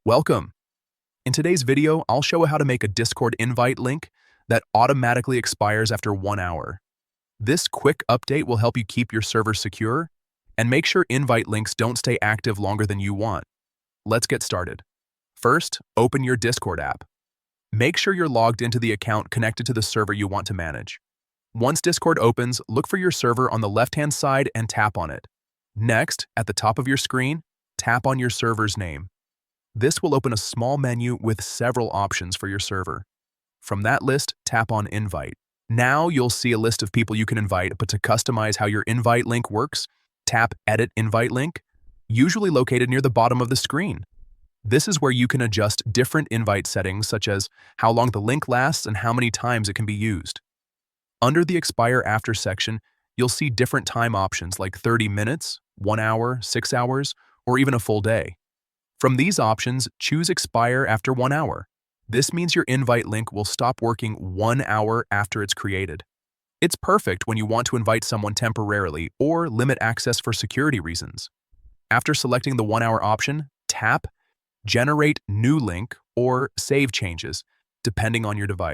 Welcome! In today's video, I'll show how to make a Discord invite link that automatically expires after 1 hour. This quick update will help you keep your server secure and make sure invite links don't stay active longer than you want. Let's get started. First, open your Discord app. Make sure you're logged into the account connected to the server you want to manage. Once Discord opens, look for your server on the left-hand side and tap on it. Next, at the top of your screen, tap on your server's name. This will open a small menu with several options for your server. From that list, tap on Invite. Now you'll see a list of people you can invite, but to customize how your invite link works, tap Edit Invite Link, usually located near the bottom of the screen. This is where you can adjust different invite settings, such as how long the link lasts and how many times it can be used. Under the Expire After section, you'll see different time options like 30 minutes, 1 hour, 6 hours, or even a full day. From these options, choose Expire after 1 hour. This means your invite link will stop working 1 hour after it's created. It's perfect when you want to invite someone temporarily or limit access for security reasons. After selecting the 1 hour option, tap Generate New Link or Save Changes, depending on your device.